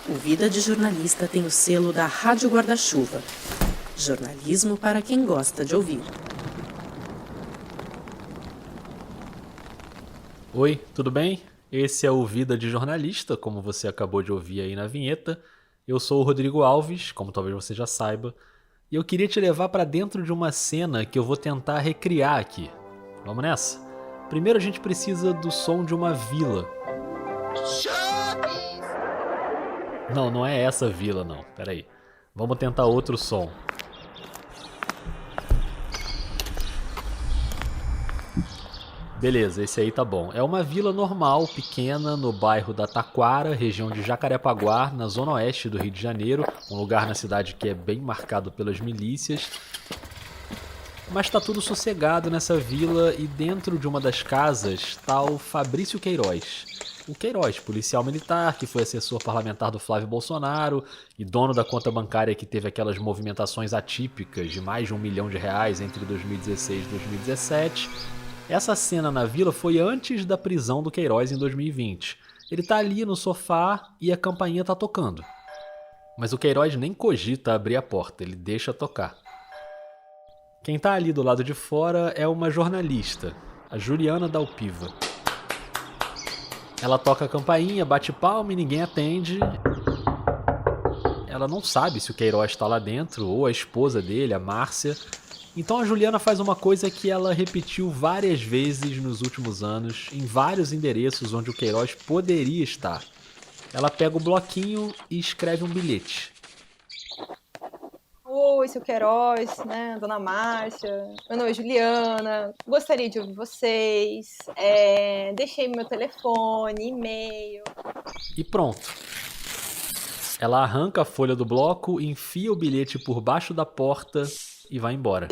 O Vida de Jornalista tem o selo da Rádio Guarda-Chuva. Jornalismo para quem gosta de ouvir. Oi, tudo bem? Esse é o Vida de Jornalista, como você acabou de ouvir aí na vinheta. Eu sou o Rodrigo Alves, como talvez você já saiba, e eu queria te levar para dentro de uma cena que eu vou tentar recriar aqui. Vamos nessa? Primeiro a gente precisa do som de uma vila. Não, não é essa vila não, peraí. Vamos tentar outro som. Beleza, esse aí tá bom. É uma vila normal, pequena, no bairro da Taquara, região de Jacarepaguá, na zona oeste do Rio de Janeiro. Um lugar na cidade que é bem marcado pelas milícias. Mas tá tudo sossegado nessa vila e dentro de uma das casas tá o Fabrício Queiroz. O Queiroz, policial militar, que foi assessor parlamentar do Flávio Bolsonaro e dono da conta bancária que teve aquelas movimentações atípicas de mais de R$1 milhão entre 2016 e 2017. Essa cena na vila foi antes da prisão do Queiroz em 2020. Ele tá ali no sofá e a campainha tá tocando. Mas o Queiroz nem cogita abrir a porta, ele deixa tocar. Quem tá ali do lado de fora é uma jornalista, a Juliana Dalpiva. Ela toca a campainha, bate palma e ninguém atende. Ela não sabe se o Queiroz está lá dentro ou a esposa dele, a Márcia. Então a Juliana faz uma coisa que ela repetiu várias vezes nos últimos anos, em vários endereços onde o Queiroz poderia estar. Ela pega o bloquinho e escreve um bilhete. Oi, seu Queiroz, né, dona Márcia, meu nome é Juliana, gostaria de ouvir vocês, deixei meu telefone, e-mail. E pronto. Ela arranca a folha do bloco, enfia o bilhete por baixo da porta e vai embora.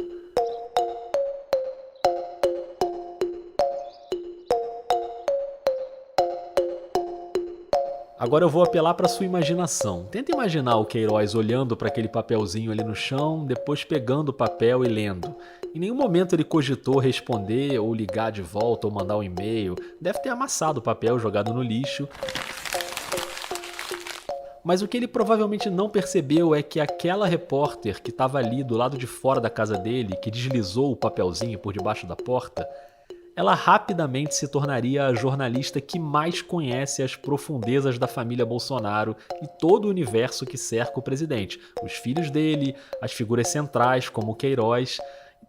Agora eu vou apelar para sua imaginação. Tenta imaginar o Queiroz olhando para aquele papelzinho ali no chão, depois pegando o papel e lendo. Em nenhum momento ele cogitou responder ou ligar de volta ou mandar um e-mail. Deve ter amassado o papel, jogado no lixo. Mas o que ele provavelmente não percebeu é que aquela repórter que estava ali do lado de fora da casa dele, que deslizou o papelzinho por debaixo da porta, ela rapidamente se tornaria a jornalista que mais conhece as profundezas da família Bolsonaro e todo o universo que cerca o presidente. Os filhos dele, as figuras centrais como o Queiroz.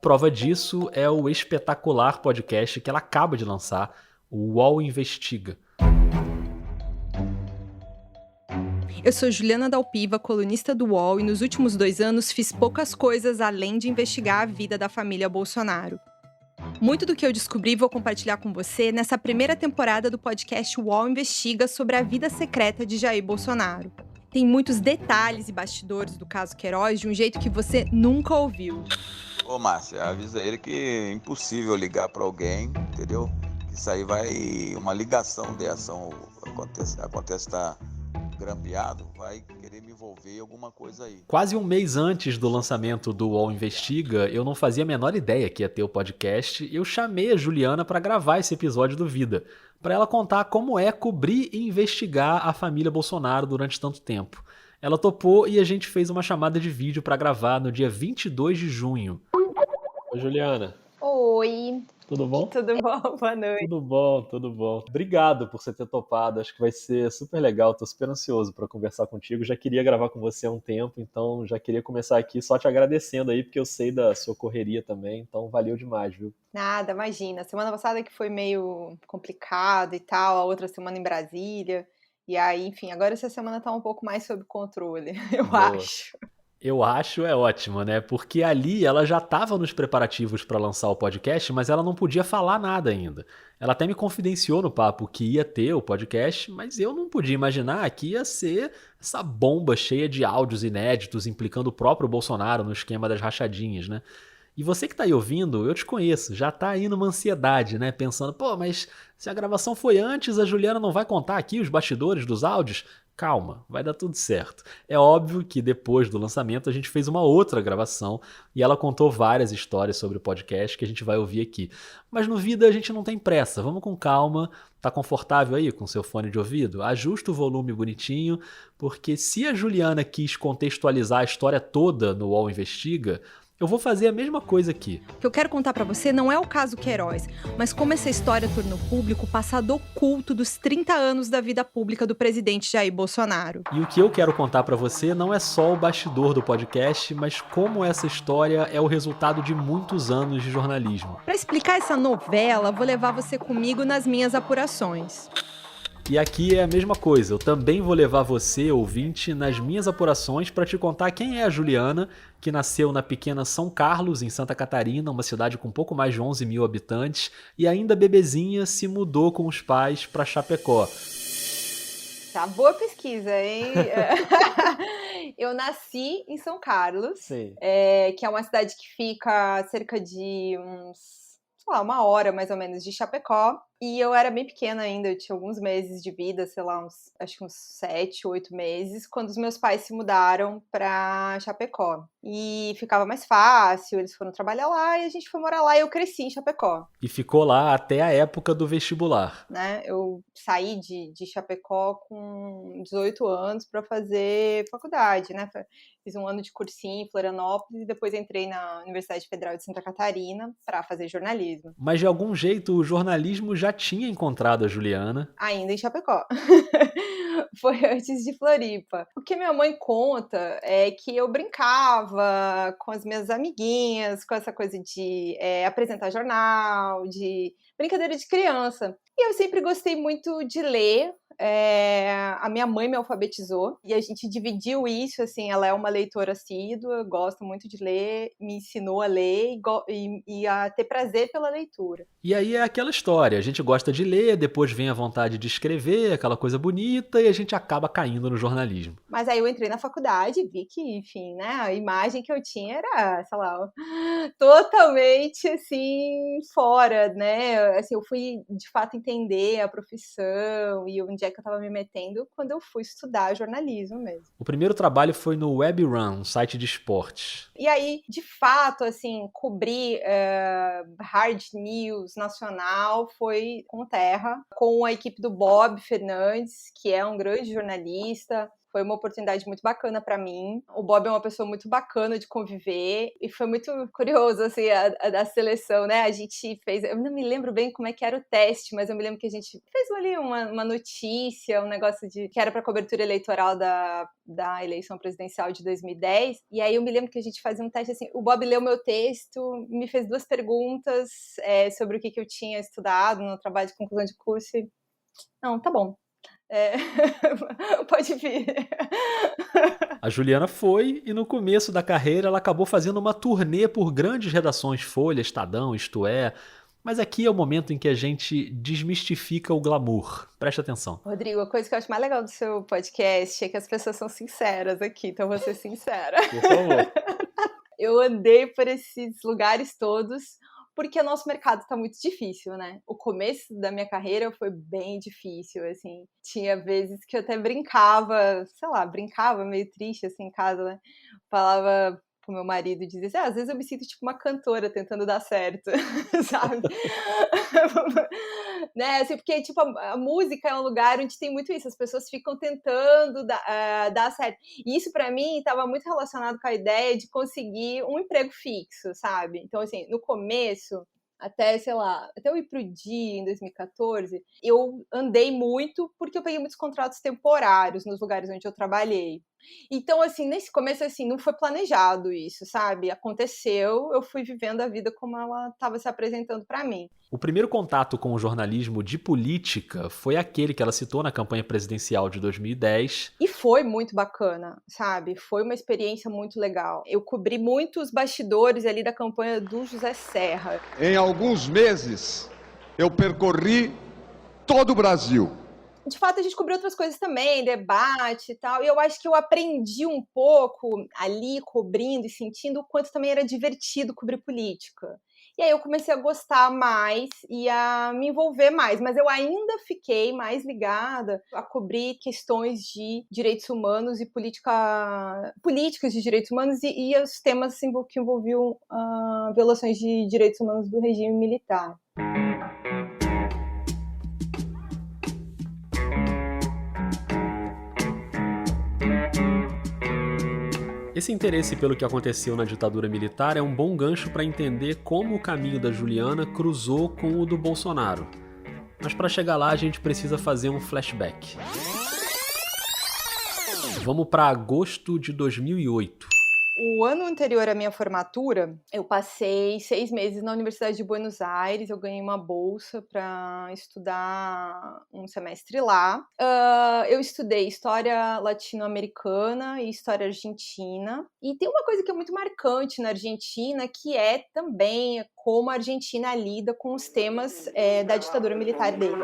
Prova disso é o espetacular podcast que ela acaba de lançar, o UOL Investiga. Eu sou Juliana Dalpiva, colunista do UOL, e nos últimos 2 anos fiz poucas coisas além de investigar a vida da família Bolsonaro. Muito do que eu descobri vou compartilhar com você nessa primeira temporada do podcast UOL Investiga sobre a vida secreta de Jair Bolsonaro. Tem muitos detalhes e bastidores do caso Queiroz de um jeito que você nunca ouviu. Ô Márcia, avisa ele que é impossível ligar para alguém, entendeu? Que isso aí vai, uma ligação dessa, acontece tá grampeado, vai querer me envolver em alguma coisa aí. Quase um mês antes do lançamento do UOL Investiga, eu não fazia a menor ideia que ia ter o podcast, e eu chamei a Juliana para gravar esse episódio do Vida, para ela contar como é cobrir e investigar a família Bolsonaro durante tanto tempo. Ela topou e a gente fez uma chamada de vídeo para gravar no dia 22 de junho. Oi, Juliana. Oi. Tudo bom? Tudo bom? Boa noite. Tudo bom, tudo bom. Obrigado por você ter topado, acho que vai ser super legal, tô super ansioso para conversar contigo. Já queria gravar com você há um tempo, então já queria começar aqui só te agradecendo aí, porque eu sei da sua correria também, então valeu demais, viu? Nada, imagina. Semana passada que foi meio complicado e tal, a outra semana em Brasília. E aí, enfim, agora essa semana tá um pouco mais sob controle, eu Boa. acho. Eu acho é ótimo, né? Porque ali ela já estava nos preparativos para lançar o podcast, mas ela não podia falar nada ainda. Ela até me confidenciou no papo que ia ter o podcast, mas eu não podia imaginar que ia ser essa bomba cheia de áudios inéditos implicando o próprio Bolsonaro no esquema das rachadinhas, né? E você que tá aí ouvindo, eu te conheço, já tá aí numa ansiedade, né? Pensando, pô, mas se a gravação foi antes, a Juliana não vai contar aqui os bastidores dos áudios? Calma, vai dar tudo certo. É óbvio que depois do lançamento a gente fez uma outra gravação e ela contou várias histórias sobre o podcast que a gente vai ouvir aqui. Mas no Vida a gente não tem pressa, vamos com calma. Tá confortável aí com seu fone de ouvido? Ajusta o volume bonitinho, porque se a Juliana quis contextualizar a história toda no UOL Investiga, eu vou fazer a mesma coisa aqui. O que eu quero contar pra você não é o caso Queiroz, mas como essa história tornou público o passado oculto dos 30 anos da vida pública do presidente Jair Bolsonaro. E o que eu quero contar pra você não é só o bastidor do podcast, mas como essa história é o resultado de muitos anos de jornalismo. Pra explicar essa novela, vou levar você comigo nas minhas apurações. E aqui é a mesma coisa, eu também vou levar você, ouvinte, nas minhas apurações para te contar quem é a Juliana, que nasceu na pequena São Carlos, em Santa Catarina, uma cidade com pouco mais de 11 mil habitantes, e ainda bebezinha se mudou com os pais para Chapecó. Tá, boa pesquisa, hein? Eu nasci em São Carlos, que é uma cidade que fica a cerca de uma hora mais ou menos de Chapecó. E eu era bem pequena ainda, eu tinha alguns meses de vida, acho que uns 7, 8 meses, quando os meus pais se mudaram pra Chapecó. E ficava mais fácil, eles foram trabalhar lá e a gente foi morar lá e eu cresci em Chapecó. E ficou lá até a época do vestibular. Né? Eu saí de Chapecó com 18 anos para fazer faculdade, né? Fiz um ano de cursinho em Florianópolis e depois entrei na Universidade Federal de Santa Catarina para fazer jornalismo. Mas de algum jeito o jornalismo já tinha encontrado a Juliana. Ainda em Chapecó. Foi antes de Floripa. O que minha mãe conta é que eu brincava com as minhas amiguinhas, com essa coisa de apresentar jornal, de brincadeira de criança. E eu sempre gostei muito de ler. A minha mãe me alfabetizou e a gente dividiu isso, assim, ela é uma leitora assídua, gosta muito de ler, me ensinou a ler e a ter prazer pela leitura. E aí é aquela história, a gente gosta de ler, depois vem a vontade de escrever, aquela coisa bonita, e a gente acaba caindo no jornalismo. Mas aí eu entrei na faculdade e vi que, enfim, né, a imagem que eu tinha era, sei lá, totalmente, assim, fora, né, assim, eu fui, de fato, entender a profissão e onde é que eu estava me metendo quando eu fui estudar jornalismo mesmo. O primeiro trabalho foi no Web Run, um site de esportes. E aí, de fato, assim, cobrir hard news nacional foi com terra, com a equipe do Bob Fernandes, que é um grande jornalista. Foi uma oportunidade muito bacana para mim. O Bob é uma pessoa muito bacana de conviver e foi muito curioso, assim, a seleção, né? A gente fez, eu não me lembro bem como é que era o teste, mas eu me lembro que a gente fez ali uma notícia, um negócio que era para cobertura eleitoral da eleição presidencial de 2010. E aí eu me lembro que a gente fazia um teste assim, o Bob leu meu texto, me fez 2 perguntas sobre o que eu tinha estudado no trabalho de conclusão de curso e... Não, tá bom. Pode vir. A Juliana foi e no começo da carreira ela acabou fazendo uma turnê por grandes redações Folha, Estadão, Isto É. Mas aqui é o momento em que a gente desmistifica o glamour. Presta atenção. Rodrigo, a coisa que eu acho mais legal do seu podcast é que as pessoas são sinceras aqui, então vou ser sincera. Por favor. Eu andei por esses lugares todos porque o nosso mercado está muito difícil, né? O começo da minha carreira foi bem difícil, assim. Tinha vezes que eu até brincava meio triste, assim, em casa, né? Falava pro meu marido, dizia assim, às vezes eu me sinto tipo uma cantora tentando dar certo, sabe? Né? Assim, porque, tipo, a música é um lugar onde tem muito isso, as pessoas ficam tentando dar certo. E isso, pra mim, estava muito relacionado com a ideia de conseguir um emprego fixo, sabe? Então, assim, no começo, até eu ir pro dia em 2014, eu andei muito porque eu peguei muitos contratos temporários nos lugares onde eu trabalhei. Então, assim, nesse começo, assim, não foi planejado isso, sabe? Aconteceu, eu fui vivendo a vida como ela estava se apresentando para mim. O primeiro contato com o jornalismo de política foi aquele que ela citou na campanha presidencial de 2010. E foi muito bacana, sabe? Foi uma experiência muito legal. Eu cobri muitos bastidores ali da campanha do José Serra. Em alguns meses, eu percorri todo o Brasil. De fato, a gente cobriu outras coisas também, debate e tal, e eu acho que eu aprendi um pouco ali, cobrindo e sentindo o quanto também era divertido cobrir política. E aí eu comecei a gostar mais e a me envolver mais, mas eu ainda fiquei mais ligada a cobrir questões de direitos humanos e políticas de direitos humanos e os temas que envolviam violações de direitos humanos do regime militar. Esse interesse pelo que aconteceu na ditadura militar é um bom gancho para entender como o caminho da Juliana cruzou com o do Bolsonaro. Mas para chegar lá a gente precisa fazer um flashback. Vamos para agosto de 2008. O ano anterior à minha formatura, eu passei 6 meses na Universidade de Buenos Aires, eu ganhei uma bolsa para estudar um semestre lá. Eu estudei História Latino-Americana e História Argentina. E tem uma coisa que é muito marcante na Argentina, que é também como a Argentina lida com os temas da ditadura militar deles.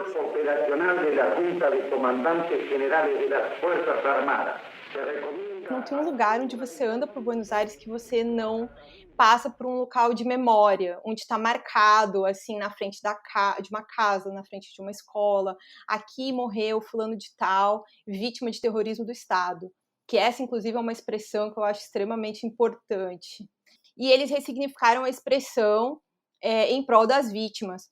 Não tem um lugar onde você anda por Buenos Aires que você não passa por um local de memória, onde está marcado, assim, na frente de uma casa, na frente de uma escola. Aqui morreu fulano de tal, vítima de terrorismo do Estado. Que essa, inclusive, é uma expressão que eu acho extremamente importante. E eles ressignificaram a expressão em prol das vítimas.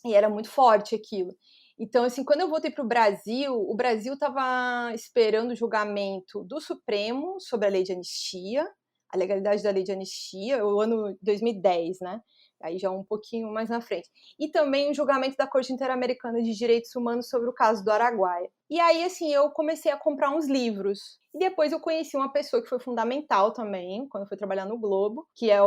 E era muito forte aquilo. Então, assim, quando eu voltei para o Brasil estava esperando o julgamento do Supremo sobre a lei de anistia, a legalidade da lei de anistia, o ano 2010, né? Aí já um pouquinho mais na frente. E também o julgamento da Corte Interamericana de Direitos Humanos sobre o caso do Araguaia. E aí, assim, eu comecei a comprar uns livros. E depois eu conheci uma pessoa que foi fundamental também, quando eu fui trabalhar no Globo, que é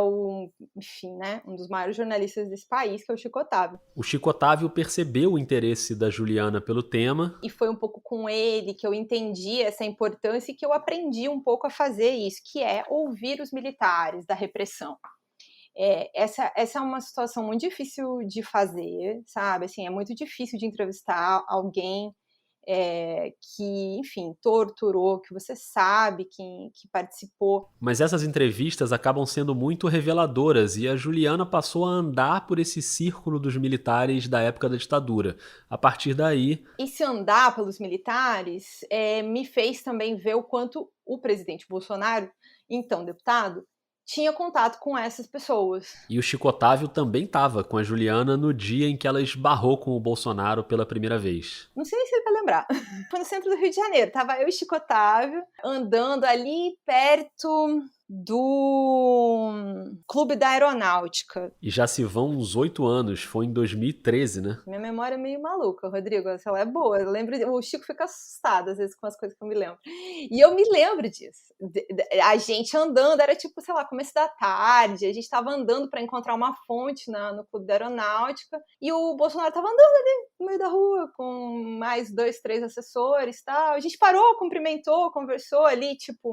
enfim, né, um dos maiores jornalistas desse país, que é o Chico Otávio. O Chico Otávio percebeu o interesse da Juliana pelo tema. E foi um pouco com ele que eu entendi essa importância e que eu aprendi um pouco a fazer isso, que é ouvir os militares da repressão. Essa é uma situação muito difícil de fazer, sabe? Assim, é muito difícil de entrevistar alguém que, enfim, torturou, que você sabe que participou. Mas essas entrevistas acabam sendo muito reveladoras e a Juliana passou a andar por esse círculo dos militares da época da ditadura. A partir daí... Esse andar pelos militares me fez também ver o quanto o presidente Bolsonaro, então deputado, tinha contato com essas pessoas. E o Chico Otávio também estava com a Juliana no dia em que ela esbarrou com o Bolsonaro pela primeira vez. Não sei se ele vai lembrar. Foi no centro do Rio de Janeiro. Tava eu e Chico Otávio andando ali perto do Clube da Aeronáutica. E já se vão uns 8 anos, foi em 2013, né? Minha memória é meio maluca, Rodrigo, ela é boa. Eu lembro, o Chico fica assustado às vezes com as coisas que eu me lembro. E eu me lembro disso. A gente andando, era tipo, sei lá, começo da tarde, a gente tava andando para encontrar uma fonte no Clube da Aeronáutica, e o Bolsonaro tava andando ali no meio da rua com mais 2, 3 assessores e tal. A gente parou, cumprimentou, conversou ali, tipo,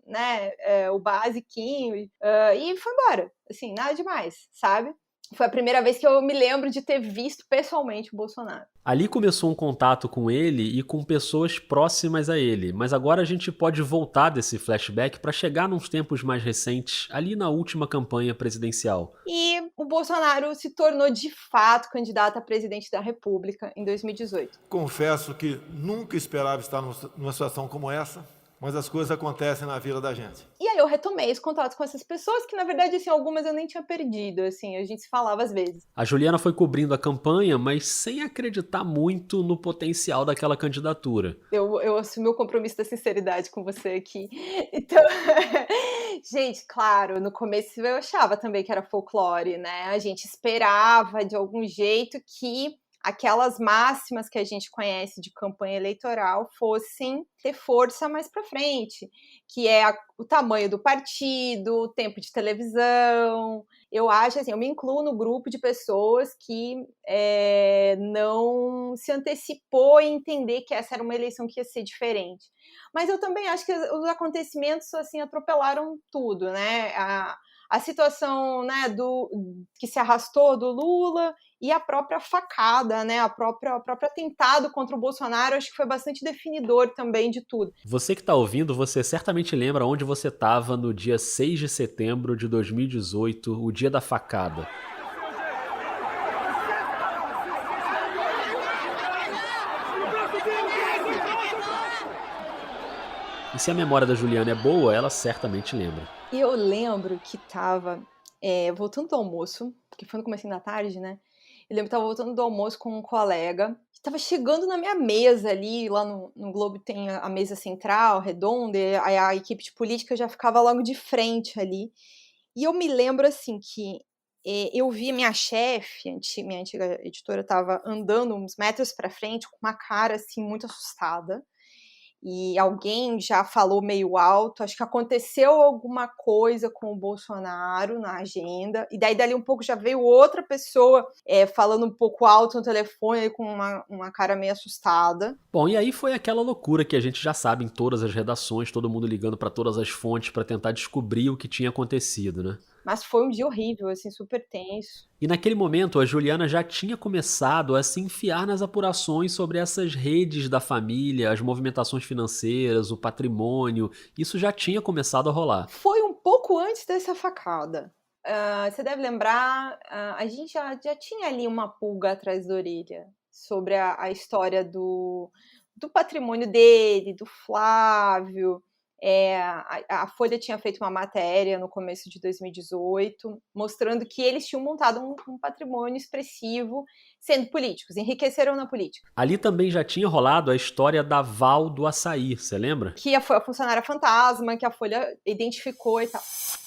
né, o basiquinho, e foi embora. Assim, nada demais, sabe? Foi a primeira vez que eu me lembro de ter visto pessoalmente o Bolsonaro. Ali começou um contato com ele e com pessoas próximas a ele, mas agora a gente pode voltar desse flashback para chegar nos tempos mais recentes, ali na última campanha presidencial. E o Bolsonaro se tornou de fato candidato a presidente da República em 2018. Confesso que nunca esperava estar numa situação como essa, mas as coisas acontecem na vida da gente. E aí eu retomei os contatos com essas pessoas, que na verdade, assim, algumas eu nem tinha perdido, assim, a gente se falava às vezes. A Juliana foi cobrindo a campanha, mas sem acreditar muito no potencial daquela candidatura. Eu assumi o compromisso da sinceridade com você aqui. Então, gente, claro, no começo eu achava também que era folclore, né? A gente esperava de algum jeito que aquelas máximas que a gente conhece de campanha eleitoral fossem ter força mais para frente, que é o tamanho do partido, o tempo de televisão. Eu acho, assim, eu me incluo no grupo de pessoas que não se antecipou em entender que essa era uma eleição que ia ser diferente. Mas eu também acho que os acontecimentos, assim, atropelaram tudo, né? A situação, né, que se arrastou do Lula e a própria facada, né, o próprio atentado contra o Bolsonaro, acho que foi bastante definidor também de tudo. Você que está ouvindo, você certamente lembra onde você estava no dia 6 de setembro de 2018, o dia da facada. E se a memória da Juliana é boa, ela certamente lembra. E eu lembro que tava voltando do almoço, porque foi no comecinho da tarde, né? Eu lembro que tava voltando do almoço com um colega, que tava chegando na minha mesa ali, lá no Globo tem a mesa central, redonda, e a equipe de política já ficava logo de frente ali. E eu me lembro, assim, que eu vi minha chefe, minha antiga editora, tava andando uns metros pra frente com uma cara, assim, muito assustada. E alguém já falou meio alto, acho que aconteceu alguma coisa com o Bolsonaro na agenda, e daí dali um pouco já veio outra pessoa falando um pouco alto no telefone, com uma cara meio assustada. Bom, e aí foi aquela loucura que a gente já sabe em todas as redações, todo mundo ligando para todas as fontes para tentar descobrir o que tinha acontecido, né? Mas foi um dia horrível, assim, super tenso. E naquele momento, a Juliana já tinha começado a se enfiar nas apurações sobre essas redes da família, as movimentações financeiras, o patrimônio. Isso já tinha começado a rolar. Foi um pouco antes dessa facada. Você deve lembrar, a gente já tinha ali uma pulga atrás da orelha sobre a história do patrimônio dele, do Flávio. A Folha tinha feito uma matéria no começo de 2018, mostrando que eles tinham montado um patrimônio expressivo sendo políticos, enriqueceram na política. Ali também já tinha rolado a história da Val do açaí, você lembra? Que foi a funcionária fantasma, que a Folha identificou e tal.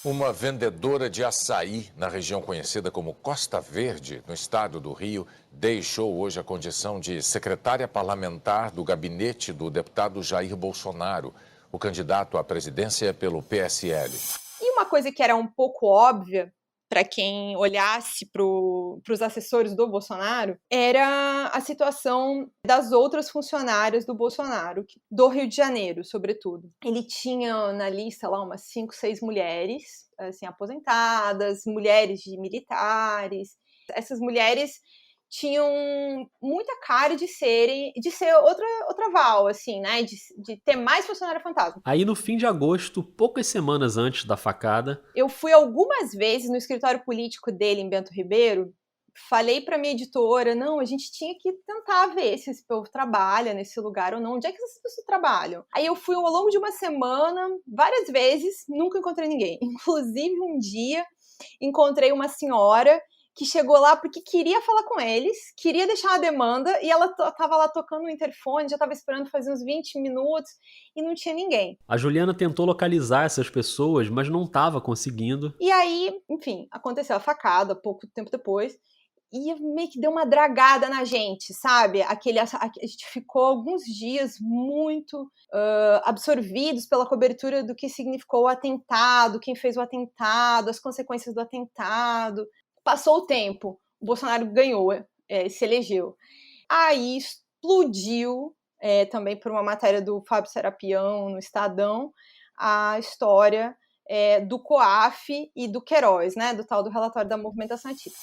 Uma vendedora de açaí na região conhecida como Costa Verde, no estado do Rio, deixou hoje a condição de secretária parlamentar do gabinete do deputado Jair Bolsonaro, o candidato à presidência pelo PSL. E uma coisa que era um pouco óbvia para quem olhasse para os assessores do Bolsonaro era a situação das outras funcionárias do Bolsonaro, do Rio de Janeiro, sobretudo. Ele tinha na lista lá umas 5, 6 mulheres assim, aposentadas, mulheres de militares. Essas mulheres tinham muita cara de ser outra Val, assim, né? De ter mais funcionário fantasma. Aí no fim de agosto, poucas semanas antes da facada, eu fui algumas vezes no escritório político dele em Bento Ribeiro, falei pra minha editora, não, a gente tinha que tentar ver se esse povo trabalha nesse lugar ou não, onde é que essas pessoas trabalham? Aí eu fui ao longo de uma semana, várias vezes, nunca encontrei ninguém. Inclusive um dia encontrei uma senhora que chegou lá porque queria falar com eles, queria deixar uma demanda, e ela estava lá tocando no interfone, já estava esperando fazer uns 20 minutos, e não tinha ninguém. A Juliana tentou localizar essas pessoas, mas não estava conseguindo. E aí, enfim, aconteceu a facada, pouco tempo depois, e meio que deu uma dragada na gente, sabe? A gente ficou alguns dias muito absorvidos pela cobertura do que significou o atentado, quem fez o atentado, as consequências do atentado. Passou o tempo, o Bolsonaro ganhou, se elegeu. Aí explodiu, também por uma matéria do Fábio Serapião no Estadão, a história do COAF e do Queiroz, né, do tal do relatório da movimentação atípica.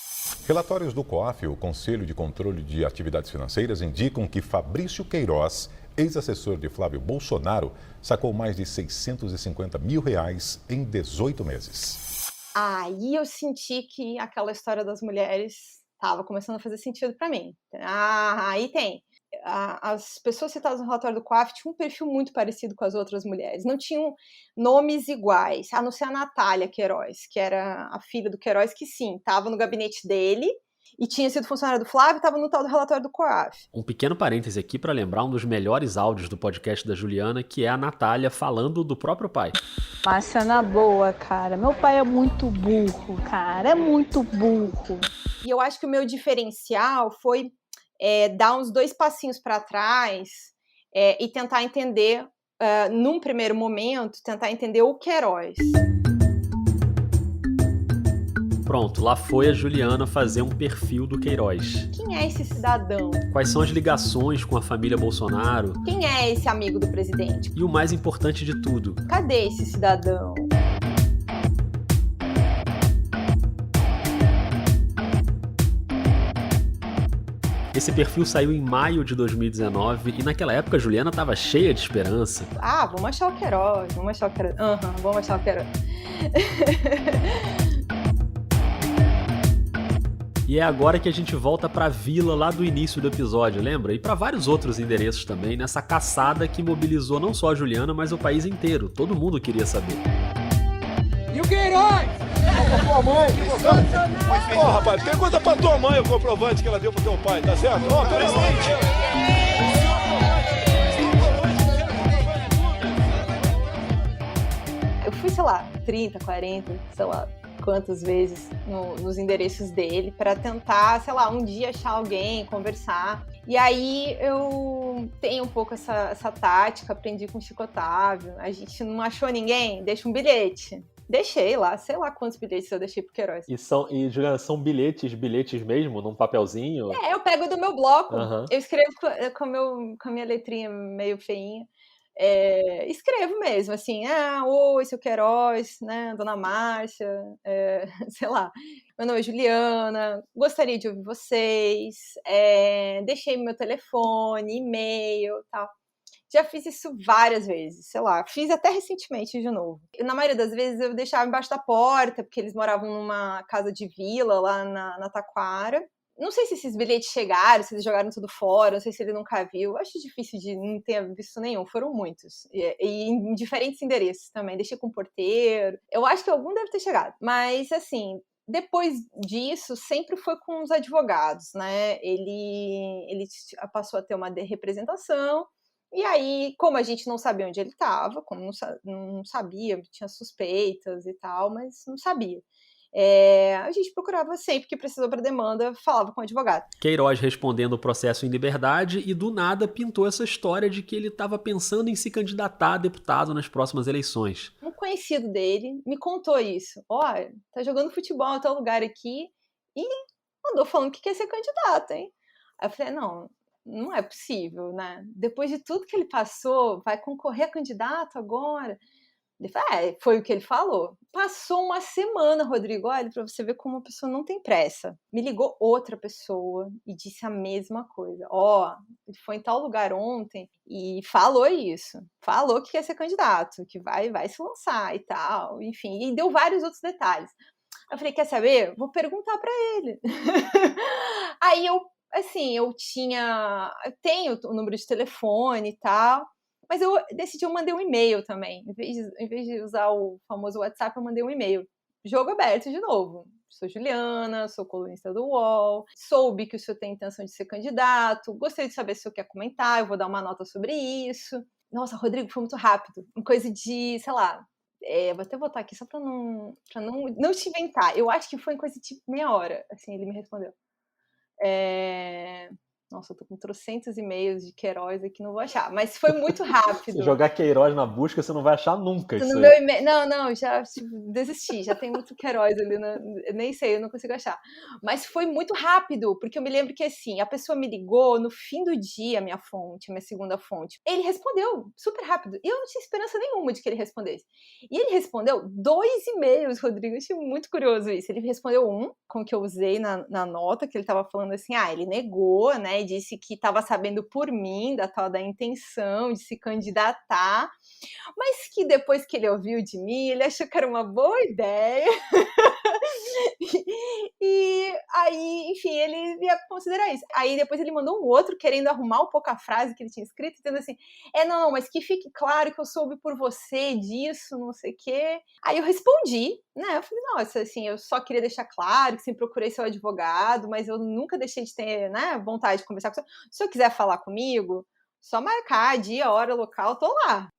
Relatórios do COAF, o Conselho de Controle de Atividades Financeiras, indicam que Fabrício Queiroz, ex-assessor de Flávio Bolsonaro, sacou mais de R$650 mil em 18 meses. Aí eu senti que aquela história das mulheres estava começando a fazer sentido para mim. Aí tem. As pessoas citadas no relatório do COAF tinham um perfil muito parecido com as outras mulheres. Não tinham nomes iguais, a não ser a Natália Queiroz, que era a filha do Queiroz, que sim, estava no gabinete dele e tinha sido funcionária do Flávio e estava no tal do relatório do COAF. Um pequeno parêntese aqui para lembrar um dos melhores áudios do podcast da Juliana, que é a Natália falando do próprio pai. Uma cena boa, cara. Meu pai é muito burro, cara. É muito burro. E eu acho que o meu diferencial foi dar uns 2 passinhos para trás e tentar entender, num primeiro momento, tentar entender o Queiroz. Pronto, lá foi a Juliana fazer um perfil do Queiroz. Quem é esse cidadão? Quais são as ligações com a família Bolsonaro? Quem é esse amigo do presidente? E o mais importante de tudo, cadê esse cidadão? Esse perfil saiu em maio de 2019 e naquela época a Juliana estava cheia de esperança. Vamos achar o Queiroz, vamos achar o Queiroz. Vamos achar o Queiroz. E é agora que a gente volta pra vila lá do início do episódio, lembra? E pra vários outros endereços também, nessa caçada que mobilizou não só a Juliana, mas o país inteiro. Todo mundo queria saber. E o Queiroz? Pra tua mãe. Ó, rapaz, pergunta pra tua mãe o comprovante que ela deu pro teu pai, tá certo? Ó, presidente. Eu fui, sei lá, 30, 40, sei lá quantas vezes nos endereços dele para tentar, sei lá, um dia achar alguém, conversar. E aí eu tenho um pouco essa tática, aprendi com o Chico Otávio. A gente não achou ninguém, deixa um bilhete. Deixei lá, sei lá quantos bilhetes eu deixei pro Queiroz. E Juliana, são bilhetes mesmo, num papelzinho? Eu pego do meu bloco. Uhum. Eu escrevo com a minha letrinha meio feinha. Escrevo mesmo, assim, oi, seu Queiroz, né, dona Márcia, sei lá, meu nome é Juliana, gostaria de ouvir vocês, deixei meu telefone, e-mail, tal. Já fiz isso várias vezes, sei lá, fiz até recentemente de novo. Na maioria das vezes eu deixava embaixo da porta, porque eles moravam numa casa de vila lá na Taquara. Não sei se esses bilhetes chegaram, se eles jogaram tudo fora, não sei se ele nunca viu. Acho difícil de não ter visto nenhum, foram muitos. E em diferentes endereços também, deixei com o porteiro. Eu acho que algum deve ter chegado. Mas, assim, depois disso, sempre foi com os advogados, né? Ele passou a ter uma representação. E aí, como a gente não sabia onde ele estava, como não sabia, tinha suspeitas e tal, mas não sabia. A gente procurava sempre que precisou para demanda, falava com o advogado. Queiroz respondendo o processo em liberdade e do nada pintou essa história de que ele estava pensando em se candidatar a deputado nas próximas eleições. Um conhecido dele me contou isso. Olha, tá jogando futebol em tal lugar aqui e andou falando que quer ser candidato, hein? Aí eu falei, não é possível, né? Depois de tudo que ele passou, vai concorrer a candidato agora? Ele falou, foi o que ele falou. Passou uma semana, Rodrigo, olha, pra você ver como uma pessoa não tem pressa. Me ligou outra pessoa e disse a mesma coisa. Ele foi em tal lugar ontem e falou isso. Falou que quer ser candidato, que vai se lançar e tal. Enfim, e deu vários outros detalhes. Eu falei, quer saber? Vou perguntar pra ele. Aí eu tenho o número de telefone e tal. Mas eu mandei um e-mail também. Em vez de usar o famoso WhatsApp, eu mandei um e-mail. Jogo aberto de novo. Sou Juliana, sou colunista do UOL, soube que o senhor tem intenção de ser candidato, gostaria de saber se o senhor quer comentar, eu vou dar uma nota sobre isso. Nossa, Rodrigo, foi muito rápido. Uma coisa de, sei lá, vou até botar aqui só pra não te inventar. Eu acho que foi em coisa de meia hora, assim, ele me respondeu. Nossa, eu tô com trocentos e-mails de Queiroz aqui, não vou achar. Mas foi muito rápido. Se jogar Queiroz na busca, você não vai achar nunca. No meu e-mail... Não, já desisti. Já tem muito Queiroz ali. Nem sei, eu não consigo achar. Mas foi muito rápido, porque eu me lembro que, assim, a pessoa me ligou no fim do dia, minha segunda fonte. Ele respondeu super rápido. E eu não tinha esperança nenhuma de que ele respondesse. E ele respondeu 2 e-mails, Rodrigo. Eu achei muito curioso isso. Ele respondeu um, com o que eu usei na nota, que ele tava falando assim, ele negou, né? Disse que estava sabendo por mim da tal da intenção de se candidatar, mas que depois que ele ouviu de mim, ele achou que era uma boa ideia. E aí, enfim, ele ia considerar isso. Aí depois ele mandou um outro querendo arrumar um pouco a frase que ele tinha escrito, dizendo assim, não, mas que fique claro que eu soube por você disso, não sei o quê. Aí eu respondi, né, eu falei, nossa, assim, eu só queria deixar claro que sempre procurei seu advogado, mas eu nunca deixei de ter, né, vontade de conversar com você. Se o senhor quiser falar comigo, só marcar dia, hora, local, tô lá.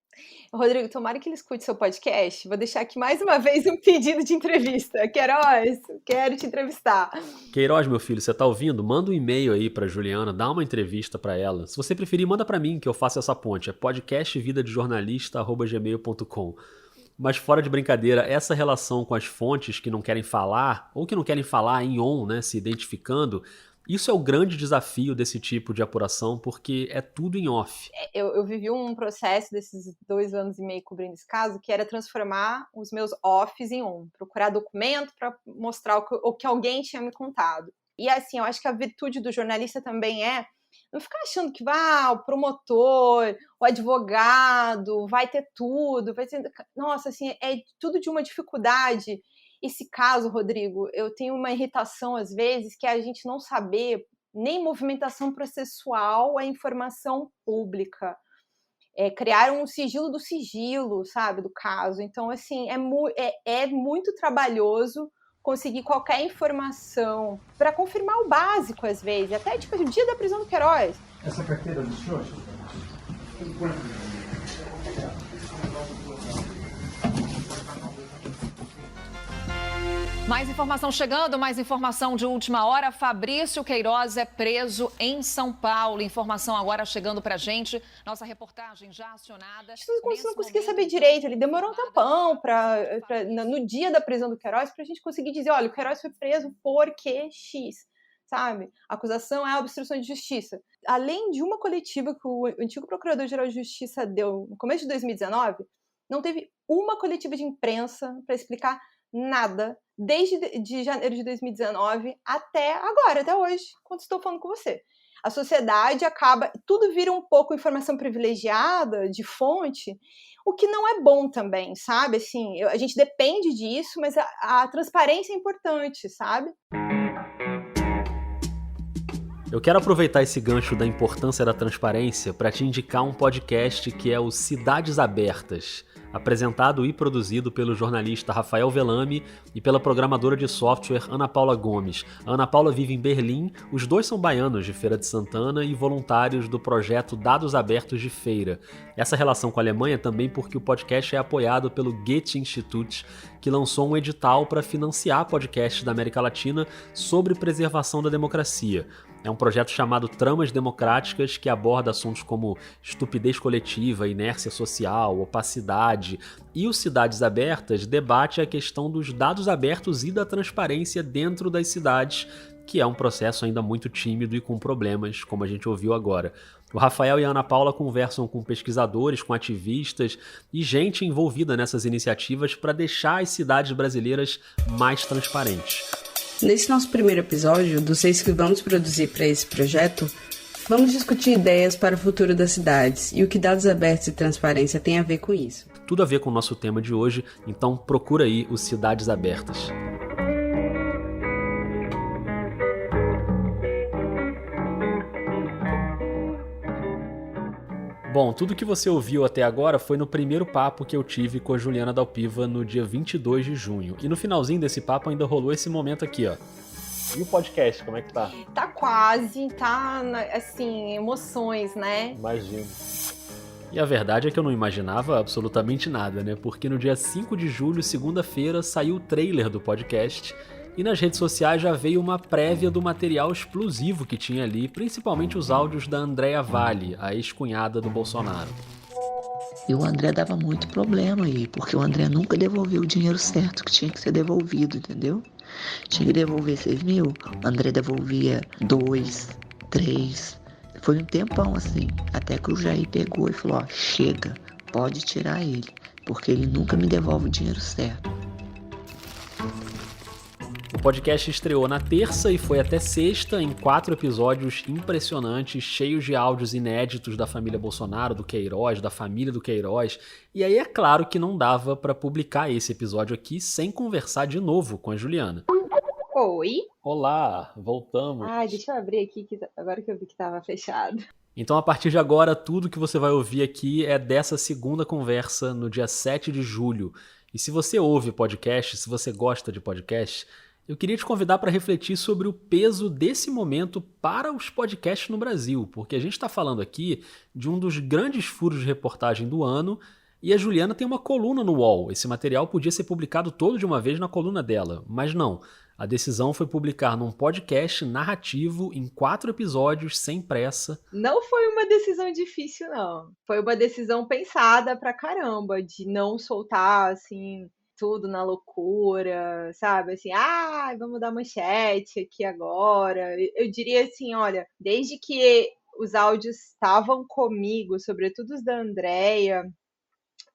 Rodrigo, tomara que ele escute seu podcast. Vou deixar aqui mais uma vez um pedido de entrevista. Queiroz, quero te entrevistar. Queiroz, meu filho, você tá ouvindo? Manda um e-mail aí pra Juliana, dá uma entrevista pra ela. Se você preferir, manda pra mim que eu faço essa ponte. É podcastvidadejornalista@gmail.com. Mas fora de brincadeira, essa relação com as fontes que não querem falar, ou que não querem falar em on, né, se identificando, isso é o grande desafio desse tipo de apuração, porque é tudo em off. Eu vivi um processo desses 2 anos e meio cobrindo esse caso, que era transformar os meus offs em on, procurar documento para mostrar o que alguém tinha me contado. E assim, eu acho que a virtude do jornalista também não ficar achando que o promotor, o advogado vai ter tudo, nossa, assim, é tudo de uma dificuldade. esse caso, Rodrigo, eu tenho uma irritação às vezes que é a gente não saber nem movimentação processual é informação pública. Criaram um sigilo do sigilo, sabe, do caso. Então, assim, é muito trabalhoso conseguir qualquer informação para confirmar o básico, às vezes. Até, tipo, o dia da prisão do Queiroz. Essa carteira do senhor? Mais informação chegando, mais informação de última hora. Fabrício Queiroz é preso em São Paulo. Informação agora chegando pra gente. Nossa reportagem já acionada. Você não conseguia saber direito. Ele demorou um tempão no dia da prisão do Queiroz pra gente conseguir dizer, olha, o Queiroz foi preso porque X, sabe? A acusação é a obstrução de justiça. Além de uma coletiva que o antigo Procurador-Geral de Justiça deu no começo de 2019, não teve uma coletiva de imprensa para explicar nada, desde de janeiro de 2019 até agora, até hoje, quando estou falando com você. A sociedade tudo vira um pouco informação privilegiada, de fonte, o que não é bom também, sabe? Assim, a gente depende disso, mas a transparência é importante, sabe? Eu quero aproveitar esse gancho da importância da transparência para te indicar um podcast que é o Cidades Abertas, apresentado e produzido pelo jornalista Rafael Velame e pela programadora de software Ana Paula Gomes. A Ana Paula vive em Berlim, os dois são baianos de Feira de Santana e voluntários do projeto Dados Abertos de Feira. Essa relação com a Alemanha também porque o podcast é apoiado pelo Goethe-Institut, que lançou um edital para financiar podcasts da América Latina sobre preservação da democracia. É um projeto chamado Tramas Democráticas, que aborda assuntos como estupidez coletiva, inércia social, opacidade. E o Cidades Abertas debate a questão dos dados abertos e da transparência dentro das cidades, que é um processo ainda muito tímido e com problemas, como a gente ouviu agora. O Rafael e a Ana Paula conversam com pesquisadores, com ativistas e gente envolvida nessas iniciativas para deixar as cidades brasileiras mais transparentes. Nesse nosso primeiro episódio, dos 6 que vamos produzir para esse projeto, vamos discutir ideias para o futuro das cidades e o que dados abertos e transparência tem a ver com isso. Tudo a ver com o nosso tema de hoje, então procura aí o Cidades Abertas. Bom, tudo que você ouviu até agora foi no primeiro papo que eu tive com a Juliana Dalpiva no dia 22 de junho. E no finalzinho desse papo ainda rolou esse momento aqui, ó. E o podcast, como é que tá? Tá quase, tá, assim, emoções, né? Imagino. E a verdade é que eu não imaginava absolutamente nada, né? Porque no dia 5 de julho, segunda-feira, saiu o trailer do podcast. E nas redes sociais já veio uma prévia do material explosivo que tinha ali, principalmente os áudios da Andréa Vale, a ex-cunhada do Bolsonaro. E o André dava muito problema aí, porque o André nunca devolveu o dinheiro certo que tinha que ser devolvido, entendeu? Tinha que devolver 6 mil, o André devolvia 2, 3. Foi um tempão assim, até que o Jair pegou e falou, ó, chega, pode tirar ele, porque ele nunca me devolve o dinheiro certo. O podcast estreou na terça e foi até sexta em 4 episódios impressionantes, cheios de áudios inéditos da família Bolsonaro, do Queiroz, da família do Queiroz. E aí é claro que não dava para publicar esse episódio aqui sem conversar de novo com a Juliana. Oi? Olá, voltamos. Ai, deixa eu abrir aqui, agora que eu vi que estava fechado. Então, a partir de agora, tudo que você vai ouvir aqui é dessa segunda conversa no dia 7 de julho. E se você ouve podcast, se você gosta de podcast, eu queria te convidar para refletir sobre o peso desse momento para os podcasts no Brasil, porque a gente está falando aqui de um dos grandes furos de reportagem do ano e a Juliana tem uma coluna no UOL. Esse material podia ser publicado todo de uma vez na coluna dela, mas não. A decisão foi publicar num podcast narrativo em 4 episódios, sem pressa. Não foi uma decisão difícil, não. Foi uma decisão pensada pra caramba, de não soltar, assim, tudo na loucura, sabe? Assim, vamos dar manchete aqui agora. Eu diria assim, olha, desde que os áudios estavam comigo, sobretudo os da Andréia,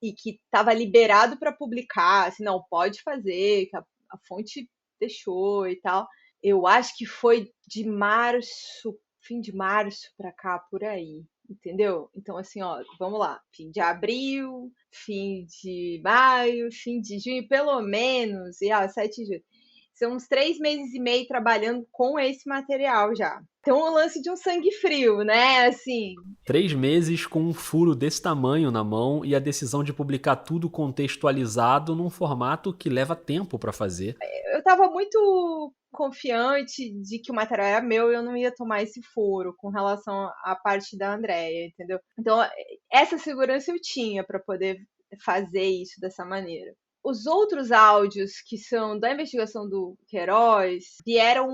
e que estava liberado para publicar, assim, não, pode fazer, que a fonte deixou e tal. Eu acho que foi de março, fim de março para cá, por aí. entendeu? Então, assim, ó, vamos lá, fim de abril, fim de maio, fim de junho, pelo menos, 7 de julho. São uns 3 meses e meio trabalhando com esse material já. Então, o lance de um sangue frio, né? Assim. 3 meses com um furo desse tamanho na mão e a decisão de publicar tudo contextualizado num formato que leva tempo para fazer. Eu tava muito confiante de que o material era meu e eu não ia tomar esse furo com relação à parte da Andréia, entendeu? Então, essa segurança eu tinha para poder fazer isso dessa maneira. Os outros áudios que são da investigação do Queiroz vieram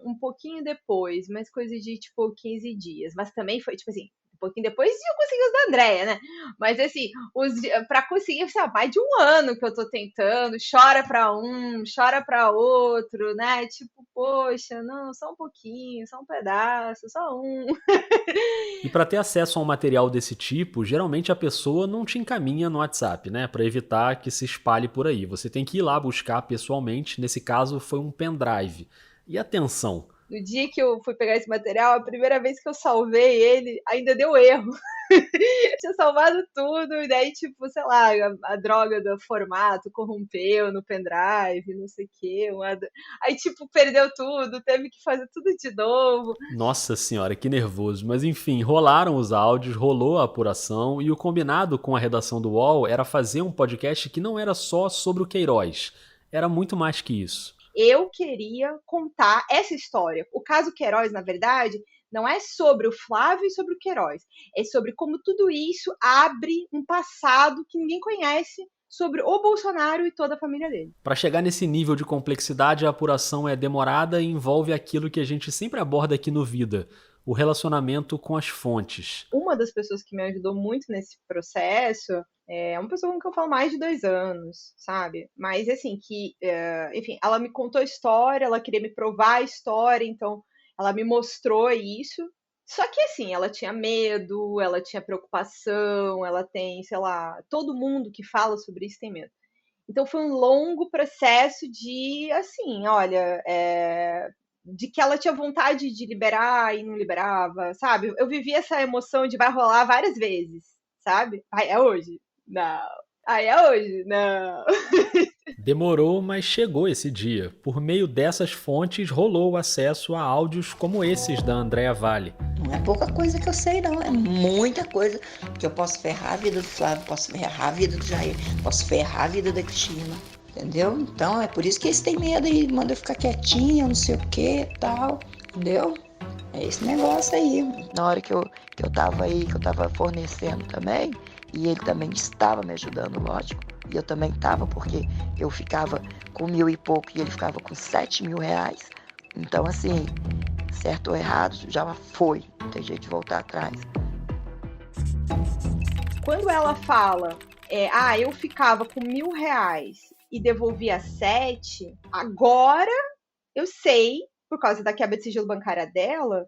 um pouquinho depois, mas coisa de, 15 dias. Mas também foi, um pouquinho depois eu consegui os da Andréia, né? Mas, assim, pra conseguir, mais de um ano que eu tô tentando, chora pra um, chora pra outro, né? Poxa, não, só um pouquinho, só um pedaço, só um. E para ter acesso a um material desse tipo, geralmente a pessoa não te encaminha no WhatsApp, né? Para evitar que se espalhe por aí. Você tem que ir lá buscar pessoalmente. Nesse caso, foi um pendrive. E atenção! No dia que eu fui pegar esse material, a primeira vez que eu salvei ele, ainda deu erro. Tinha salvado tudo, e daí, sei lá, a droga do formato corrompeu no pendrive, não sei o quê. Aí, perdeu tudo, teve que fazer tudo de novo. Nossa senhora, que nervoso. Mas enfim, rolaram os áudios, rolou a apuração, e o combinado com a redação do UOL era fazer um podcast que não era só sobre o Queiroz. Era muito mais que isso. Eu queria contar essa história. O caso Queiroz, na verdade, não é sobre o Flávio e sobre o Queiroz. É sobre como tudo isso abre um passado que ninguém conhece sobre o Bolsonaro e toda a família dele. Para chegar nesse nível de complexidade, a apuração é demorada e envolve aquilo que a gente sempre aborda aqui no Vida, o relacionamento com as fontes. Uma das pessoas que me ajudou muito nesse processo é uma pessoa com quem eu falo mais de 2 anos, sabe? Mas, assim, enfim, ela me contou a história, ela queria me provar a história, então ela me mostrou isso. Só que, assim, ela tinha medo, ela tinha preocupação, ela tem, sei lá, todo mundo que fala sobre isso tem medo. Então foi um longo processo de, assim, olha, de que ela tinha vontade de liberar e não liberava, sabe? Eu vivi essa emoção de vai rolar várias vezes, sabe? Ai, é hoje? Não. Ai, é hoje? Não. Demorou, mas chegou esse dia. Por meio dessas fontes, rolou o acesso a áudios como esses da Andréa Vale. Não é pouca coisa que eu sei, não. É muita coisa que eu posso ferrar a vida do Flávio, posso ferrar a vida do Jair, posso ferrar a vida da Cristina. Entendeu? Então é por isso que eles têm medo e mandam eu ficar quietinha, não sei o que tal. Entendeu? É esse negócio aí. Na hora que eu tava aí, que eu tava fornecendo também, e ele também estava me ajudando, lógico. E eu também estava, porque eu ficava com 1.000 e pouco e ele ficava com 7.000 reais. Então, assim, certo ou errado, já foi. Não tem jeito de voltar atrás. Quando ela fala, eu ficava com 1.000 reais e devolvia 7, agora eu sei, por causa da quebra de sigilo bancária dela,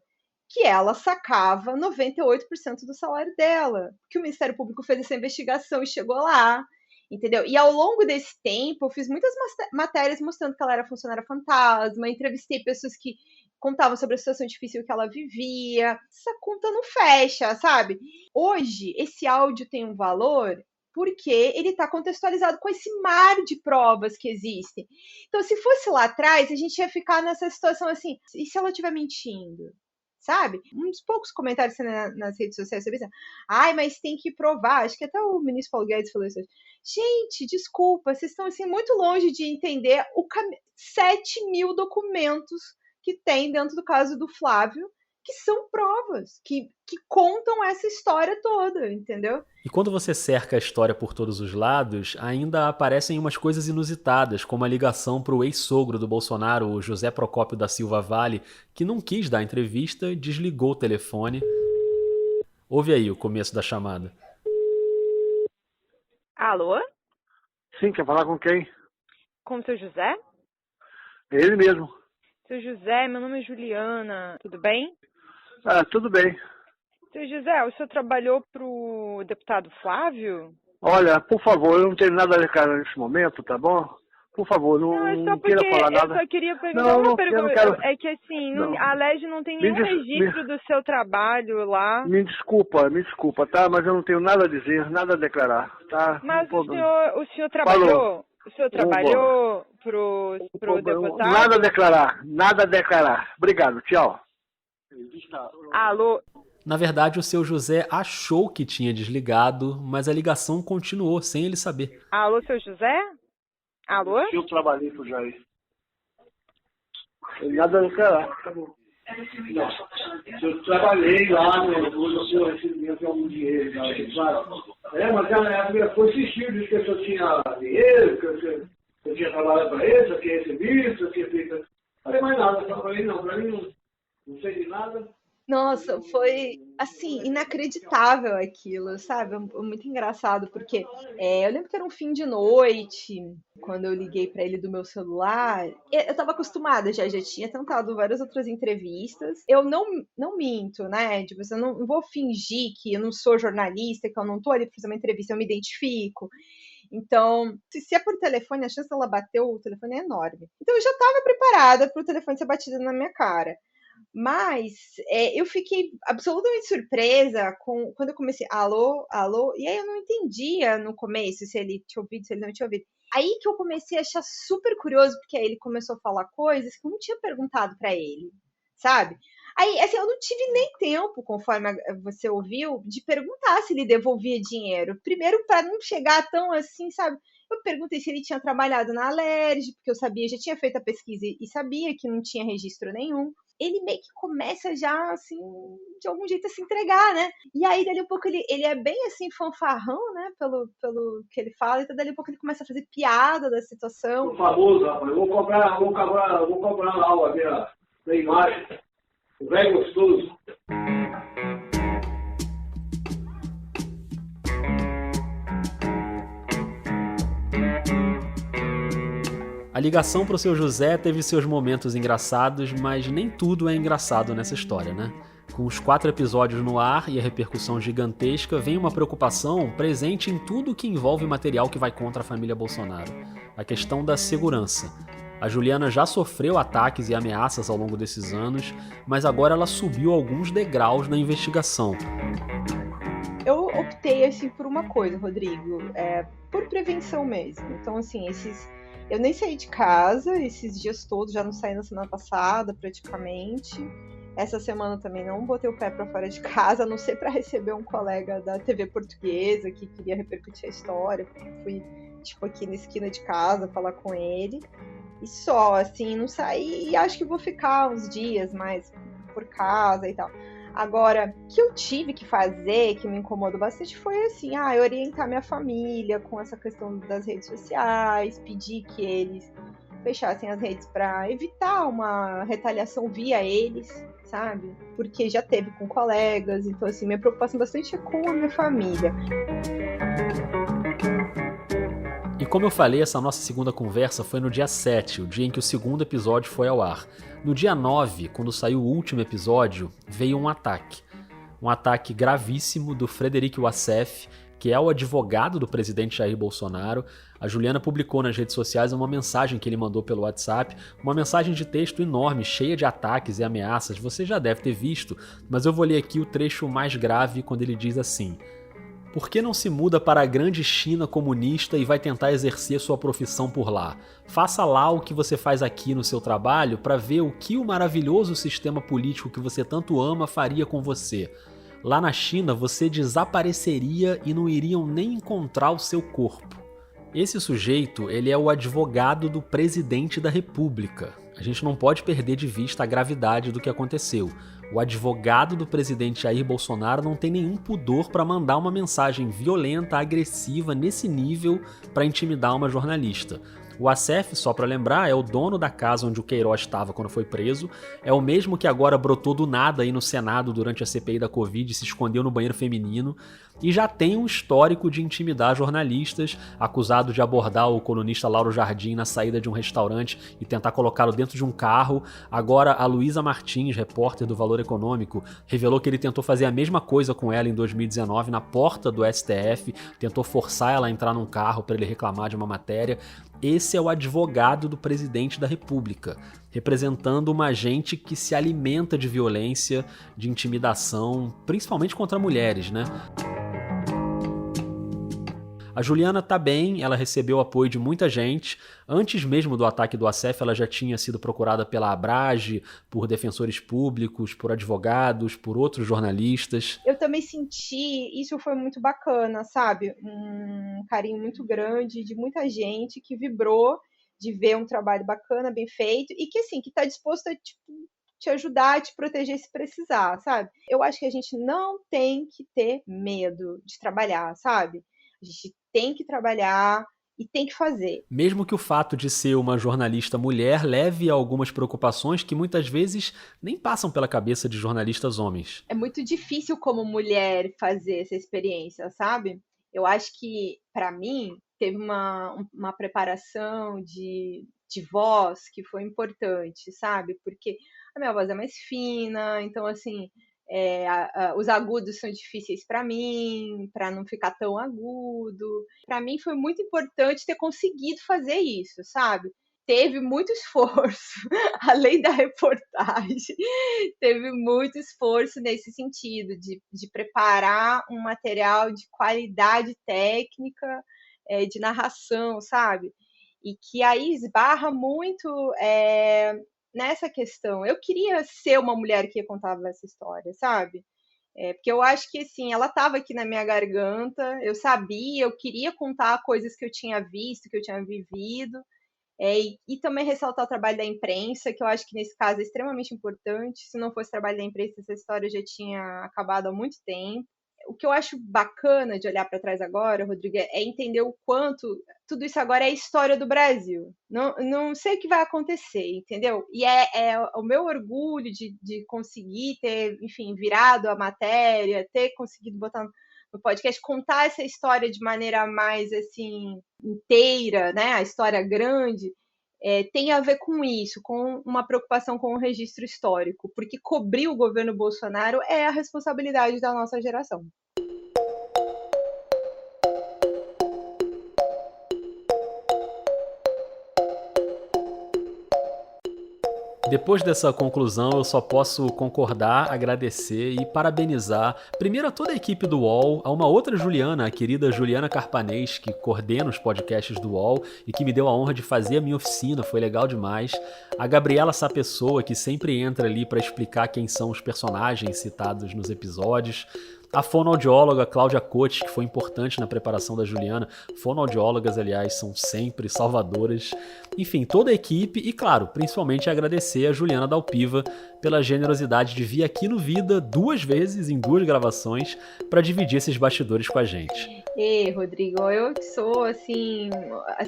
que ela sacava 98% do salário dela. Que o Ministério Público fez essa investigação e chegou lá, entendeu? E ao longo desse tempo, eu fiz muitas matérias mostrando que ela era funcionária fantasma, entrevistei pessoas que contavam sobre a situação difícil que ela vivia. Essa conta não fecha, sabe? Hoje, esse áudio tem um valor porque ele está contextualizado com esse mar de provas que existem. Então, se fosse lá atrás, a gente ia ficar nessa situação assim, e se ela estiver mentindo? Sabe? Uns poucos comentários nas redes sociais sobre isso. Ai, mas tem que provar. Acho que até o ministro Paulo Guedes falou isso hoje. Gente, desculpa, vocês estão assim, muito longe de entender 7.000 documentos que tem dentro do caso do Flávio, que são provas, que contam essa história toda, entendeu? E quando você cerca a história por todos os lados, ainda aparecem umas coisas inusitadas, como a ligação para o ex-sogro do Bolsonaro, o José Procópio da Silva Vale, que não quis dar entrevista, desligou o telefone. Ouve aí o começo da chamada. Alô? Sim, quer falar com quem? Com o seu José? Ele mesmo. Seu José, meu nome é Juliana, tudo bem? Ah, tudo bem. Seu José, o senhor trabalhou pro deputado Flávio? Olha, por favor, eu não tenho nada a declarar nesse momento, tá bom? Por favor, não queira falar nada. Eu só queria perguntar uma pergunta. Quero... É que assim, a LERJ não tem nenhum registro do seu trabalho lá. Me desculpa, tá? Mas eu não tenho nada a dizer, nada a declarar, tá? Mas o senhor trabalhou... Falou. O senhor trabalhou pro deputado? Nada a declarar. Obrigado, tchau. Alô? Na verdade, o seu José achou que tinha desligado, mas a ligação continuou sem ele saber. Alô, seu José? Alô? Eu trabalhei pro Jair. Nada a declarar, tá bom. Eu trabalhei lá no seu recebimento algum dinheiro, claro. Mas foi insistir, disse que eu tinha dinheiro, que eu tinha trabalhado para ele, eu tinha recebido, eu tinha feito. Falei mais nada, para mim não sei de nada. Nossa, foi, assim, inacreditável aquilo, sabe? Muito engraçado, porque eu lembro que era um fim de noite, quando eu liguei para ele do meu celular. Eu estava acostumada, já tinha tentado várias outras entrevistas. Eu não minto, né? Tipo, eu não vou fingir que eu não sou jornalista, que eu não tô ali para fazer uma entrevista, eu me identifico. Então, se é por telefone, a chance dela bater o telefone é enorme. Então, eu já estava preparada para o telefone ser batido na minha cara. Mas eu fiquei absolutamente surpresa quando eu comecei, alô, e aí eu não entendia no começo se ele tinha ouvido, se ele não tinha ouvido. Aí que eu comecei a achar super curioso, porque aí ele começou a falar coisas que eu não tinha perguntado para ele, sabe? Aí, assim, eu não tive nem tempo, conforme você ouviu, de perguntar se ele devolvia dinheiro. Primeiro, para não chegar tão assim, sabe? Eu perguntei se ele tinha trabalhado na LERJ, porque eu já tinha feito a pesquisa e sabia que não tinha registro nenhum. Ele meio que começa já, assim, de algum jeito a se entregar, né? E aí, dali um pouco, ele é bem, assim, fanfarrão, né? Pelo que ele fala. Então, dali um pouco, ele começa a fazer piada da situação. Sou famoso, rapaz. Eu vou cobrar lá aula da imagem. O velho gostoso. A ligação para o seu José teve seus momentos engraçados, mas nem tudo é engraçado nessa história, né? Com os 4 episódios no ar e a repercussão gigantesca, vem uma preocupação presente em tudo que envolve material que vai contra a família Bolsonaro. A questão da segurança. A Juliana já sofreu ataques e ameaças ao longo desses anos, mas agora ela subiu alguns degraus na investigação. Eu optei, assim, por uma coisa, Rodrigo, por prevenção mesmo. Então, assim, eu nem saí de casa esses dias todos, já não saí na semana passada, praticamente. Essa semana também não botei o pé para fora de casa, a não ser para receber um colega da TV portuguesa que queria repercutir a história, porque fui, tipo, aqui na esquina de casa falar com ele. E só, assim, não saí, e acho que vou ficar uns dias mais por casa e tal. Agora, o que eu tive que fazer, que me incomodou bastante, foi assim, orientar minha família com essa questão das redes sociais, pedir que eles fechassem as redes para evitar uma retaliação via eles, sabe? Porque já teve com colegas, então assim, minha preocupação bastante é com a minha família. E como eu falei, essa nossa segunda conversa foi no dia 7, o dia em que o segundo episódio foi ao ar. No dia 9, quando saiu o último episódio, veio um ataque. Um ataque gravíssimo do Frederic Wassef, que é o advogado do presidente Jair Bolsonaro. A Juliana publicou nas redes sociais uma mensagem que ele mandou pelo WhatsApp, uma mensagem de texto enorme, cheia de ataques e ameaças. Você já deve ter visto, mas eu vou ler aqui o trecho mais grave quando ele diz assim: por que não se muda para a grande China comunista e vai tentar exercer sua profissão por lá? Faça lá o que você faz aqui no seu trabalho para ver o que o maravilhoso sistema político que você tanto ama faria com você. Lá na China você desapareceria e não iriam nem encontrar o seu corpo. Esse sujeito, ele é o advogado do presidente da República. A gente não pode perder de vista a gravidade do que aconteceu. O advogado do presidente Jair Bolsonaro não tem nenhum pudor para mandar uma mensagem violenta, agressiva, nesse nível, para intimidar uma jornalista. O Wassef, só para lembrar, é o dono da casa onde o Queiroz estava quando foi preso, é o mesmo que agora brotou do nada aí no Senado durante a CPI da Covid e se escondeu no banheiro feminino, e já tem um histórico de intimidar jornalistas, acusado de abordar o colunista Lauro Jardim na saída de um restaurante e tentar colocá-lo dentro de um carro. Agora a Luísa Martins, repórter do Valor Econômico, revelou que ele tentou fazer a mesma coisa com ela em 2019 na porta do STF, tentou forçar ela a entrar num carro para ele reclamar de uma matéria. esse é o advogado do presidente da República, representando uma gente que se alimenta de violência, de intimidação, principalmente contra mulheres, né? A Juliana tá bem, ela recebeu apoio de muita gente. Antes mesmo do ataque do Assef, ela já tinha sido procurada pela Abrage, por defensores públicos, por advogados, por outros jornalistas. Eu também senti, isso foi muito bacana, sabe? Um carinho muito grande de muita gente que vibrou de ver um trabalho bacana, bem feito, e que, assim, que tá disposto a, te ajudar, a te proteger se precisar, sabe? Eu acho que a gente não tem que ter medo de trabalhar, sabe? A gente tem que trabalhar e tem que fazer. Mesmo que o fato de ser uma jornalista mulher leve a algumas preocupações que muitas vezes nem passam pela cabeça de jornalistas homens. É muito difícil como mulher fazer essa experiência, sabe? Eu acho que, para mim, teve uma preparação de voz que foi importante, sabe? Porque a minha voz é mais fina, então, assim... os agudos são difíceis para mim, para não ficar tão agudo. Para mim foi muito importante ter conseguido fazer isso, sabe? Teve muito esforço, além da reportagem, teve muito esforço nesse sentido, de preparar um material de qualidade técnica, de narração, sabe? E que aí esbarra muito... nessa questão, eu queria ser uma mulher que contava essa história, sabe? Porque eu acho que, assim, ela estava aqui na minha garganta, eu sabia, eu queria contar coisas que eu tinha visto, que eu tinha vivido, e também ressaltar o trabalho da imprensa, que eu acho que nesse caso é extremamente importante. Se não fosse o trabalho da imprensa, essa história já tinha acabado há muito tempo. O que eu acho bacana de olhar para trás agora, Rodrigo, é entender o quanto tudo isso agora é a história do Brasil. Não sei o que vai acontecer, entendeu? E é o meu orgulho de conseguir ter, enfim, virado a matéria, ter conseguido botar no podcast, contar essa história de maneira mais, assim, inteira, né? A história grande, tem a ver com isso, com uma preocupação com o registro histórico, porque cobrir o governo Bolsonaro é a responsabilidade da nossa geração. Depois dessa conclusão, eu só posso concordar, agradecer e parabenizar, primeiro a toda a equipe do UOL, a uma outra Juliana, a querida Juliana Carpanês, que coordena os podcasts do UOL e que me deu a honra de fazer a minha oficina, foi legal demais, a Gabriela Sapessoa, que sempre entra ali para explicar quem são os personagens citados nos episódios, a fonoaudióloga Cláudia Cotes, que foi importante na preparação da Juliana. Fonoaudiólogas, aliás, são sempre salvadoras. Enfim, toda a equipe e, claro, principalmente agradecer a Juliana Dalpiva pela generosidade de vir aqui no Vida 2 vezes, em 2 gravações, para dividir esses bastidores com a gente. Rodrigo, eu sou, assim,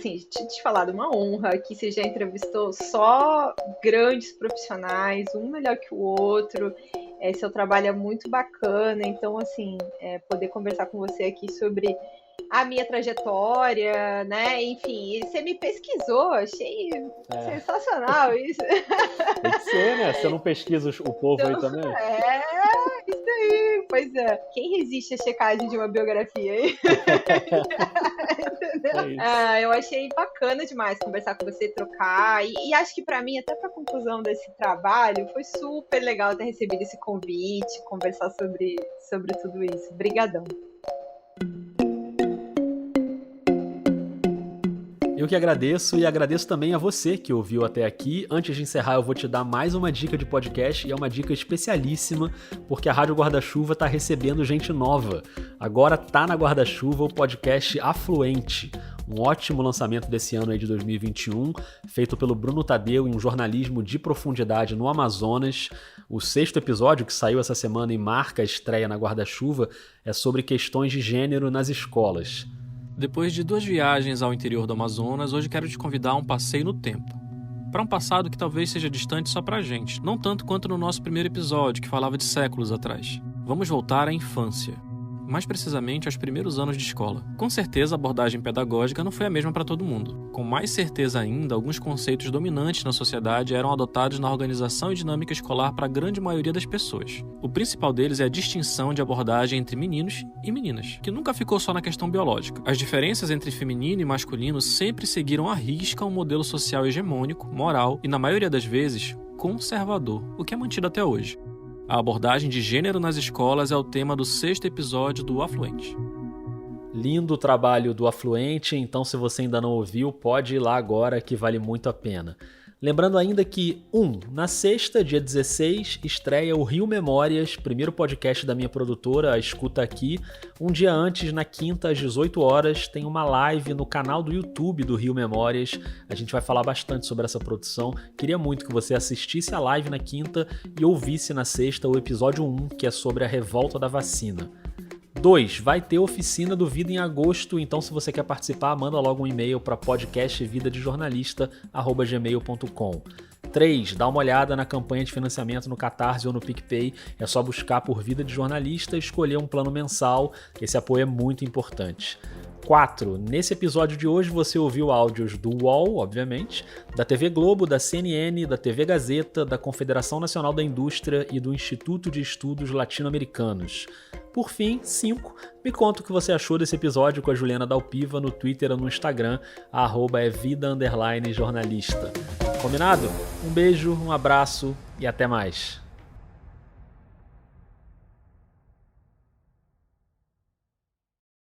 te falar de uma honra que você já entrevistou só grandes profissionais, um melhor que o outro. Seu trabalho é muito bacana, então, assim, poder conversar com você aqui sobre a minha trajetória, né? Enfim, você me pesquisou, achei sensacional isso. Tem que ser, né? Você não pesquisa o povo então, aí também? Isso aí, pois é. Quem resiste à checagem de uma biografia aí? Eu achei bacana demais conversar com você, trocar, e acho que para mim, até para a conclusão desse trabalho, foi super legal ter recebido esse convite, conversar sobre tudo isso. Obrigadão. Eu que agradeço e agradeço também a você que ouviu até aqui. Antes de encerrar, eu vou te dar mais uma dica de podcast e é uma dica especialíssima, porque a Rádio Guarda-Chuva está recebendo gente nova. Agora tá na Guarda-Chuva o podcast Afluente, um ótimo lançamento desse ano aí de 2021, feito pelo Bruno Tadeu em um jornalismo de profundidade no Amazonas. O 6º episódio, que saiu essa semana e marca a estreia na Guarda-Chuva, é sobre questões de gênero nas escolas. Depois de 2 viagens ao interior do Amazonas, hoje quero te convidar a um passeio no tempo. Para um passado que talvez seja distante só pra gente, não tanto quanto no nosso primeiro episódio, que falava de séculos atrás. Vamos voltar à infância. mais precisamente aos primeiros anos de escola. Com certeza, a abordagem pedagógica não foi a mesma para todo mundo. Com mais certeza ainda, alguns conceitos dominantes na sociedade eram adotados na organização e dinâmica escolar para a grande maioria das pessoas. O principal deles é a distinção de abordagem entre meninos e meninas, que nunca ficou só na questão biológica. As diferenças entre feminino e masculino sempre seguiram à risca um modelo social hegemônico, moral e, na maioria das vezes, conservador, o que é mantido até hoje. A abordagem de gênero nas escolas é o tema do 6º episódio do Afluente. Lindo o trabalho do Afluente, então se você ainda não ouviu, pode ir lá agora que vale muito a pena. Lembrando ainda que, na sexta, dia 16, estreia o Rio Memórias, primeiro podcast da minha produtora, a Escuta Aqui. Um dia antes, na quinta, às 18 horas, tem uma live no canal do YouTube do Rio Memórias. A gente vai falar bastante sobre essa produção. Queria muito que você assistisse a live na quinta e ouvisse na sexta o episódio 1, que é sobre a revolta da vacina. 2. Vai ter oficina do Vida em agosto, então se você quer participar, manda logo um e-mail para podcastvidadejornalista@gmail.com. 3. Dá uma olhada na campanha de financiamento no Catarse ou no PicPay, é só buscar por Vida de Jornalista e escolher um plano mensal, esse apoio é muito importante. 4. Nesse episódio de hoje você ouviu áudios do UOL, obviamente, da TV Globo, da CNN, da TV Gazeta, da Confederação Nacional da Indústria e do Instituto de Estudos Latino-Americanos. Por fim, 5. Me conta o que você achou desse episódio com a Juliana Dalpiva no Twitter ou no Instagram, @vida_jornalista. Combinado? Um beijo, um abraço e até mais.